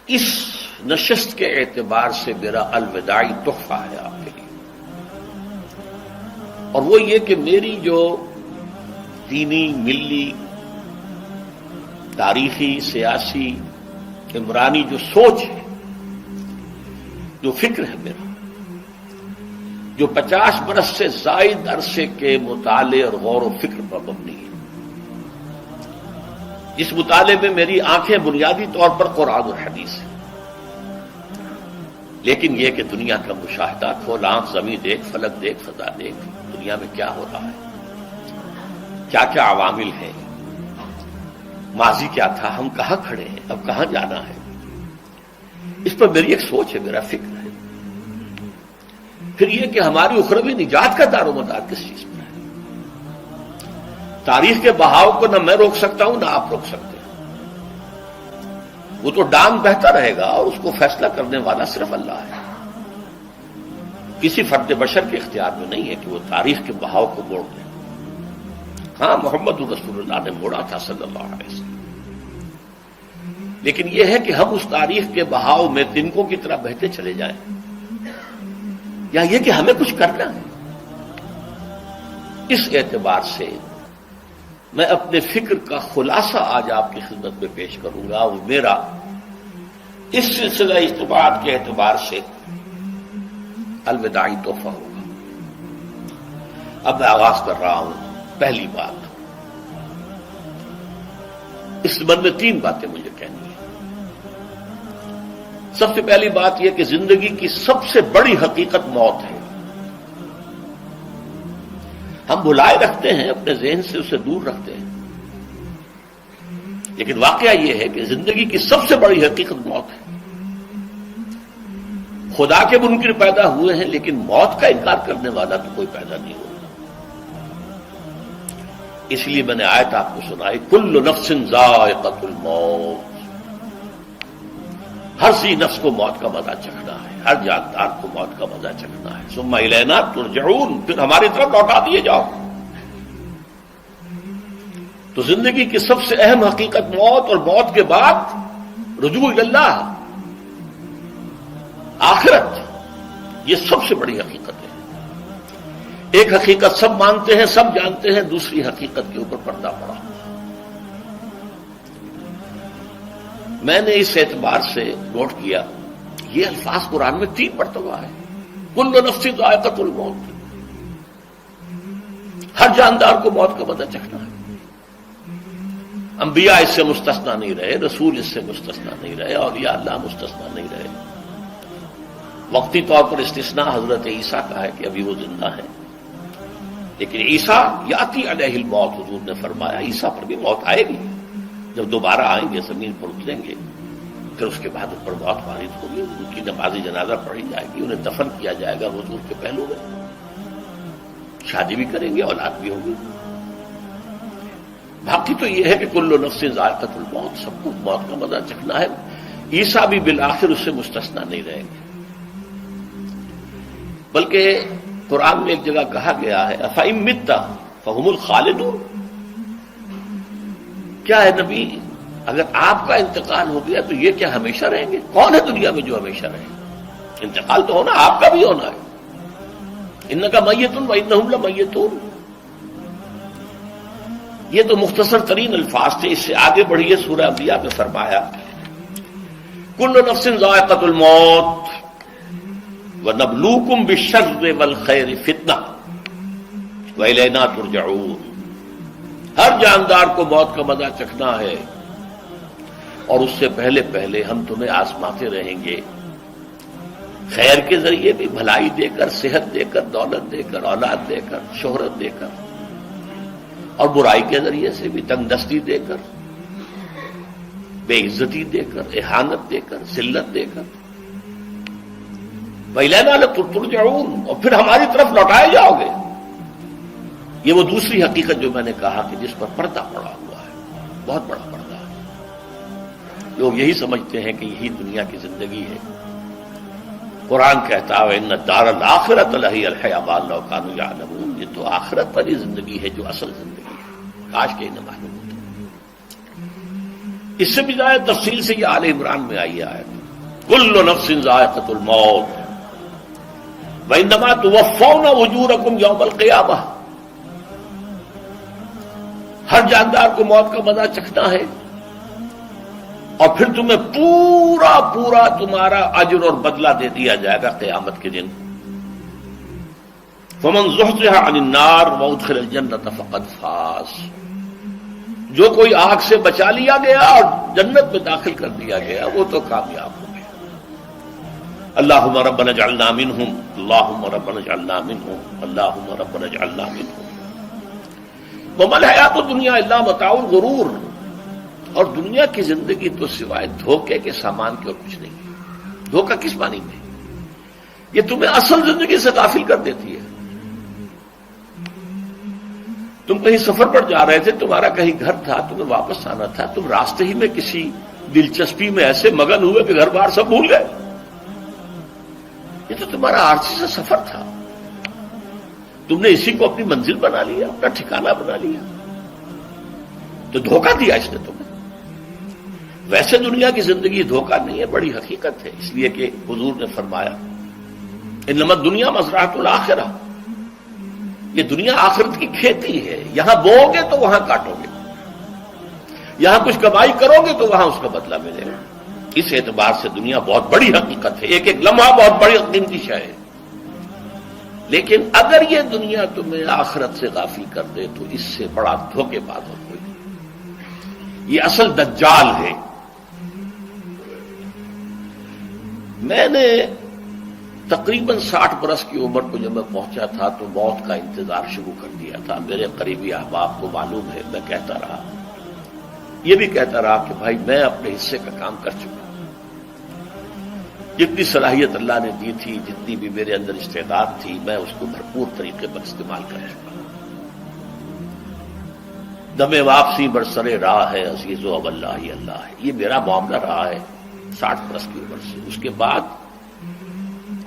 اس نشست کے اعتبار سے میرا الوداعی تحفہ ہے آپ کے لیے، اور وہ یہ کہ میری جو دینی، ملی، تاریخی، سیاسی، عمرانی جو سوچ ہے، جو فکر ہے میرا، جو 50 برس سے زائد عرصے کے مطالعے اور غور و فکر پر مبنی ہے، جس مطالعے میں میری آنکھیں بنیادی طور پر قرآن اور حدیث ہیں، لیکن یہ کہ دنیا کا مشاہدہ، کھول آنکھ، زمین دیکھ، فلک دیکھ، فضا دیکھ، دنیا میں کیا ہو رہا ہے، کیا کیا عوامل ہیں، ماضی کیا تھا، ہم کہاں کھڑے ہیں، اب کہاں جانا ہے، اس پر میری ایک سوچ ہے، میرا فکر ہے۔ پھر یہ کہ ہماری اخروی نجات کا دار و مدار کس چیز پر ہے۔ تاریخ کے بہاؤ کو نہ میں روک سکتا ہوں، نہ آپ روک سکتے ہیں، وہ تو ڈانگ بہتا رہے گا، اور اس کو فیصلہ کرنے والا صرف اللہ ہے۔ کسی فرد بشر کے اختیار میں نہیں ہے کہ وہ تاریخ کے بہاؤ کو موڑ دے۔ ہاں، محمد رسول اللہ نے موڑا تھا صلی اللہ علیہ وسلم، لیکن یہ ہے کہ ہم اس تاریخ کے بہاؤ میں تنکوں کی طرح بہتے چلے جائیں، یا یہ کہ ہمیں کچھ کرنا ہے۔ اس اعتبار سے میں اپنے فکر کا خلاصہ آج آپ کی خدمت میں پیش کروں گا، وہ میرا اس سلسلہ اجتماعات کے اعتبار سے الوداعی تحفہ ہوگا۔ اب میں آغاز کر رہا ہوں۔ پہلی بات، اس من میں 3 باتیں مجھے کہنی ہیں۔ سب سے پہلی بات یہ کہ زندگی کی سب سے بڑی حقیقت موت ہے۔ ہم بھلائے رکھتے ہیں، اپنے ذہن سے اسے دور رکھتے ہیں، لیکن واقعہ یہ ہے کہ زندگی کی سب سے بڑی حقیقت موت ہے۔ خدا کے منکر پیدا ہوئے ہیں، لیکن موت کا انکار کرنے والا تو کوئی پیدا نہیں ہوا۔ اس لیے میں نے آیت آپ کو سنائی، کل نفس ذائقۃ الموت، ہر سی نفس کو موت کا مزہ چکھنا ہے، ہر جاندار کو موت کا مزہ چکھنا ہے۔ ثم الینا ترجعون، پھر ہماری طرف لوٹا دیے جاؤ۔ تو زندگی کی سب سے اہم حقیقت موت، اور موت کے بعد رجوع اللہ، آخرت، یہ سب سے بڑی حقیقت ہے۔ ایک حقیقت سب مانتے ہیں، سب جانتے ہیں، دوسری حقیقت کے اوپر پردہ پڑا۔ میں نے اس اعتبار سے نوٹ کیا، یہ الفاظ قرآن میں 3 مرتبہ ہے، کل نفس ذائقۃ الموت، ہر جاندار کو موت کا مزہ چکھنا ہے۔ انبیاء اس سے مستثنا نہیں رہے، رسول اس سے مستثنا نہیں رہے، اولیاء اللہ مستثنا نہیں رہے۔ وقتی طور پر استثناء حضرت عیسیٰ کا ہے کہ ابھی وہ زندہ ہے، لیکن عیسیٰ یاتی علیہ الموت، حضور نے فرمایا عیسیٰ پر بھی موت آئے گی، جب دوبارہ آئیں گے، زمین پر اتریں گے، پھر اس کے بعد ان پر موت وارد ہوگی، ان کی نماز جنازہ پڑھی جائے گی، انہیں دفن کیا جائے گا حضور کے پہلو میں، شادی بھی کریں گے، اولاد بھی ہوگی۔ باقی تو یہ ہے کہ کل نفس ذائقۃ الموت، سب کو موت کا مزہ چکھنا ہے۔ عیسیٰ بھی بالآخر اس سے مستثنا نہیں رہیں گے، بلکہ قرآن میں ایک جگہ کہا گیا ہے أَفَإِن مِتَّ فَهُمُ الْخَالِدُونَ، کیا ہے نبی، اگر آپ کا انتقال ہو گیا تو یہ کیا ہمیشہ رہیں گے؟ کون ہے دنیا میں جو ہمیشہ رہے؟ انتقال تو ہونا، آپ کا بھی ہونا ہے۔ إِنَّكَ مَيِّتٌ وَإِنَّهُمْ لَمَيِّتُونَ، یہ تو مختصر ترین الفاظ تھے۔ اس سے آگے بڑھیے، سورہ انبیاء میں فرمایا کل نفس ذائقۃ الموت وَنَبْلُوكُمْ بِالشَّرِّ وَالْخَيْرِ فِتْنَةً وَإِلَيْنَا تُرْجَعُونَ، ہر جاندار کو موت کا مزہ چکھنا ہے، اور اس سے پہلے پہلے ہم تمہیں آزماتے رہیں گے، خیر کے ذریعے بھی، بھلائی دے کر، صحت دے کر، دولت دے کر، اولاد دے کر، شہرت دے کر، اور برائی کے ذریعے سے بھی، تنگ دستی دے کر، بے عزتی دے کر، اہانت دے کر، ذلت دے کر، وَإِلَيْنَا تُرْجَعُونَ، اور پھر ہماری طرف لوٹائے جاؤ گے۔ یہ وہ دوسری حقیقت جو میں نے کہا کہ جس پر پردہ پڑا ہوا ہے، بہت بڑا پردہ ہے۔ لوگ یہی سمجھتے ہیں کہ یہی دنیا کی زندگی ہے۔ قرآن کہتا ہے إِنَّ الدَّارَ الْآخِرَةَ لَهِيَ الْحَيَوَانُ لَوْ كَانُوا يَعْلَمُونَ، یہ تو آخرت والی زندگی ہے جو اصل زندگی ہے، کاش کہ انہیں معلوم ہوتا۔ اس سے بھی زیادہ تفصیل سے یہ آل عمران میں آئی آیت، کل نفس ذائقۃ الموت وانما توفون اجورکم یوم القیامہ، ہر جاندار کو موت کا مزہ چکھنا ہے اور پھر تمہیں پورا پورا تمہارا اجر اور بدلہ دے دیا جائے گا قیامت کے دن۔ فمن زحزح عن النار وادخل الجنۃ فقد فاز، جو کوئی آگ سے بچا لیا گیا اور جنت میں داخل کر دیا گیا وہ تو کامیاب ہو گیا۔ اللہم ربنا اجعلنا منہم، اللہم ربنا اجعلنا منہم، اللہم ربنا اجعلنا منہم۔ وما الحیات الدنیا الا متاع الغرور، اور دنیا کی زندگی تو سوائے دھوکے کے سامان کے اور کچھ نہیں ہے۔ دھوکہ کس معنی میں؟ یہ تمہیں اصل زندگی سے غافل کر دیتی ہے۔ تم کہیں سفر پر جا رہے تھے، تمہارا کہیں گھر تھا، تمہیں واپس آنا تھا، تم راستے ہی میں کسی دلچسپی میں ایسے مگن ہوئے کہ گھر بار سب بھول گئے۔ یہ تو تمہارا عارضی سے سفر تھا، تم نے اسی کو اپنی منزل بنا لیا، اپنا ٹھکانہ بنا لیا، تو دھوکہ دیا اس نے تمہیں۔ ویسے دنیا کی زندگی دھوکہ نہیں ہے، بڑی حقیقت ہے، اس لیے کہ حضور نے فرمایا انما الدنیا مزرعۃ الآخرہ، یہ دنیا آخرت کی کھیتی ہے، یہاں بو گے تو وہاں کاٹو گے، یہاں کچھ کمائی کرو گے تو وہاں اس کا بدلہ ملے گا۔ اس اعتبار سے دنیا بہت بڑی حقیقت ہے، ایک ایک لمحہ بہت بڑی قیمتی شے ہے، لیکن اگر یہ دنیا تمہیں آخرت سے غافل کر دے تو اس سے بڑا دھوکے باز اور کوئی نہیں۔ یہ اصل دجال ہے۔ میں نے تقریباً 60 برس کی عمر کو جب میں پہنچا تھا تو موت کا انتظار شروع کر دیا تھا۔ میرے قریبی احباب کو معلوم ہے، میں کہتا رہا، یہ بھی کہتا رہا کہ بھائی میں اپنے حصے کا کام کر چکا، جتنی صلاحیت اللہ نے دی تھی، جتنی بھی میرے اندر استعداد تھی، میں اس کو بھرپور طریقے پر استعمال کر چکا۔ دم واپسی برسرے راہ ہے عزیز و اب اللہ ہی اللہ ہے، یہ میرا معاملہ رہا ہے 60 برس کی عمر سے۔ اس کے بعد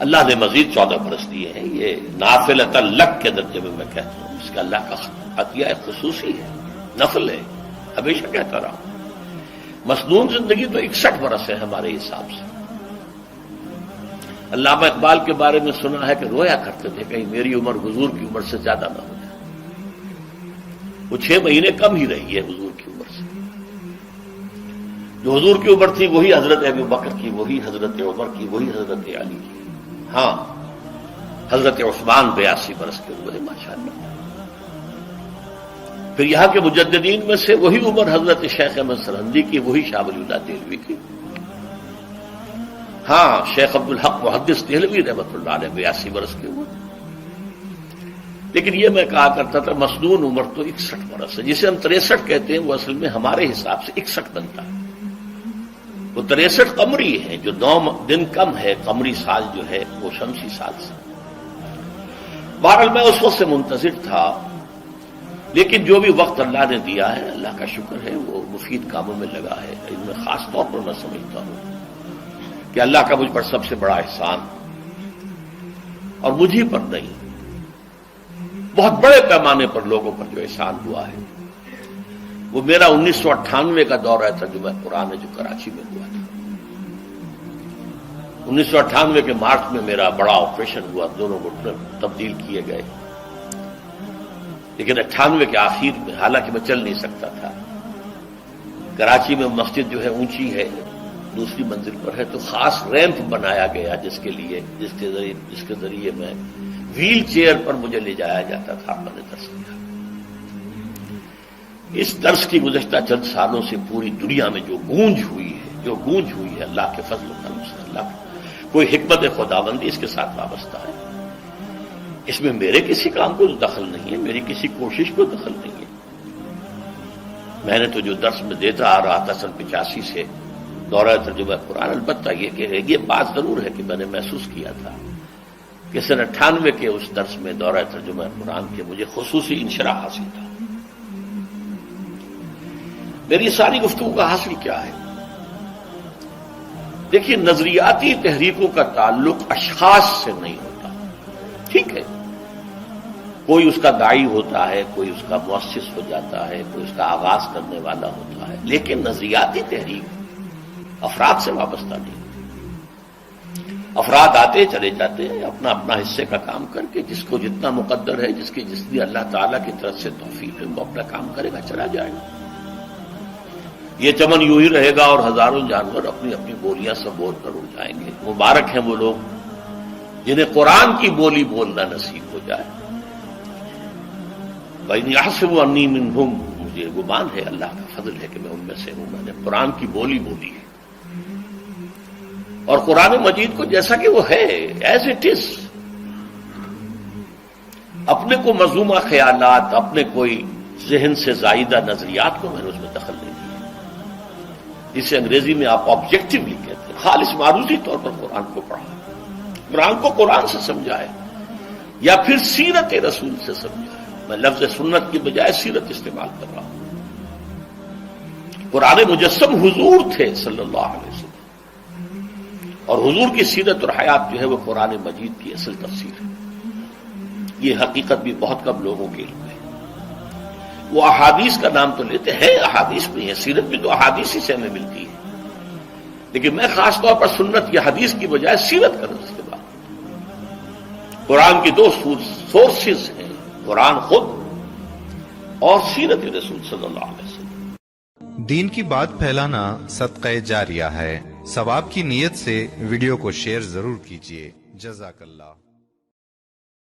اللہ نے مزید 14 برس دیے ہیں، یہ نافلۃ لک کے درجے میں کہتا ہوں، اس کا اللہ کا عطیہ خصوصی ہے، نفل ہے، ہمیشہ کہتا رہا ہوں۔ مسنون زندگی تو 61 برس ہے ہمارے حساب سے۔ علامہ اقبال کے بارے میں سنا ہے کہ رویا کرتے تھے کہیں میری عمر حضور کی عمر سے زیادہ نہ ہو جائے۔ وہ 6 مہینے کم ہی رہی ہے حضور کی عمر سے۔ جو حضور کی عمر تھی وہی حضرت ابو بکر کی، وہی حضرت عمر کی، وہی حضرت علی کی۔ ہاں، حضرت عثمان 82 برس کے ہوئے ماشاءاللہ۔ پھر یہاں کے مجددین میں سے وہی عمر حضرت شیخ احمد سرہندی کی، وہی شاہ ولی اللہ دہلوی کی۔ ہاں، شیخ عبدالحق محدث دہلوی رحمۃ اللہ علیہ 82 برس کے ہوئے۔ لیکن یہ میں کہا کرتا تھا مسنون عمر تو 61 برس ہے، جسے ہم 63 کہتے ہیں، وہ اصل میں ہمارے حساب سے 61 بنتا ہے۔ وہ 63 قمری ہے، جو 9 دن کم ہے، قمری سال جو ہے وہ شمسی سال سے۔ بہرحال میں اس وقت سے منتظر تھا، لیکن جو بھی وقت اللہ نے دیا ہے اللہ کا شکر ہے، وہ مفید کاموں میں لگا ہے۔ ان میں خاص طور پر میں سمجھتا ہوں کہ اللہ کا مجھ پر سب سے بڑا احسان، اور مجھے پر نہیں، بہت بڑے پیمانے پر لوگوں پر جو احسان ہوا ہے، وہ میرا 1998 کا دورہ ترجمہ قرآن ہے جو کراچی میں ہوا تھا۔ 1998 کے مارچ میں میرا بڑا آپریشن ہوا، دونوں گھٹنے تبدیل کیے گئے، لیکن 98 کے آخر میں، حالانکہ میں چل نہیں سکتا تھا، کراچی میں مسجد جو ہے اونچی ہے، دوسری منزل پر ہے، تو خاص ریمپ بنایا گیا جس کے ذریعے میں ویل چیئر پر مجھے لے جایا جاتا تھا۔ میں نے درس دیا۔ اس درس کی گزشتہ چند سالوں سے پوری دنیا میں جو گونج ہوئی ہے اللہ کے فضل و کرم سے، اللہ کوئی حکمت خداوندی اس کے ساتھ وابستہ ہے۔ اس میں میرے کسی کام کو دخل نہیں ہے، میری کسی کوشش کو دخل نہیں ہے۔ میں نے تو جو درس میں دیتا آ رہا تھا سن 85 سے دورہ ترجمہ قرآن، البتہ یہ بات ضرور ہے کہ میں نے محسوس کیا تھا کہ سن 98 کے اس درس میں دورہ ترجمہ قرآن کے مجھے خصوصی انشراح حاصل تھا۔ میری ساری گفتگو کا حاصل کیا ہے؟ دیکھیے، نظریاتی تحریکوں کا تعلق اشخاص سے نہیں ہوتا، ٹھیک ہے، کوئی اس کا داعی ہوتا ہے، کوئی اس کا مؤسس ہو جاتا ہے، کوئی اس کا آغاز کرنے والا ہوتا ہے، لیکن نظریاتی تحریک افراد سے وابستہ نہیں۔ افراد آتے چلے جاتے ہیں اپنا اپنا حصے کا کام کر کے، جس کو جتنا مقدر ہے، جس کی اللہ تعالیٰ کی طرف سے توفیق ہے، وہ اپنا کام کرے گا، چلا جائے گا۔ یہ چمن یوں ہی رہے گا اور ہزاروں جانور اپنی اپنی بولیاں سب بول کر اڑ جائیں گے۔ مبارک ہیں وہ لوگ جنہیں قرآن کی بولی بولنا نصیب ہو جائے۔ وَإِنْ يَحْسَبُ أَنِّي مِنْهُمْ، مجھے گمان ہے، اللہ کا فضل ہے کہ میں ان میں سے ہوں، میں نے قرآن کی بولی بولی ہے، اور قرآن مجید کو جیسا کہ وہ ہے ایز اٹ از، اپنے کو مذمومہ خیالات، اپنے کوئی ذہن سے زائدہ نظریات کو میں نے اس میں دخل نہیں دیا، جسے انگریزی میں آپ آبجیکٹیولی کہتے ہیں، خالص معروضی طور پر قرآن کو پڑھا، قرآن کو قرآن سے سمجھائے یا پھر سیرت رسول سے سمجھائے۔ میں لفظ سنت کی بجائے سیرت استعمال کر رہا ہوں۔ قرآن مجسم حضور تھے صلی اللہ علیہ وسلم، اور حضور کی سیرت اور حیات جو ہے وہ قرآن مجید کی اصل تفسیر ہے۔ یہ حقیقت بھی بہت کم لوگوں کے علم ہے۔ وہ احادیث کا نام تو لیتے ہیں، احادیث بھی ہے، سیرت بھی تو احادیث ہی سے ہمیں ملتی ہے، لیکن میں خاص طور پر سنت یا حدیث کی بجائے سیرت کا لفظ استعمال قرآن کی دو سورسز ہیں، قرآن خود اور سیرت رسول صلی اللہ علیہ وسلم۔ دین کی بات پھیلانا صدقہ جاریہ ہے، ثواب کی نیت سے ویڈیو کو شیئر ضرور کیجیے۔ جزاک اللہ۔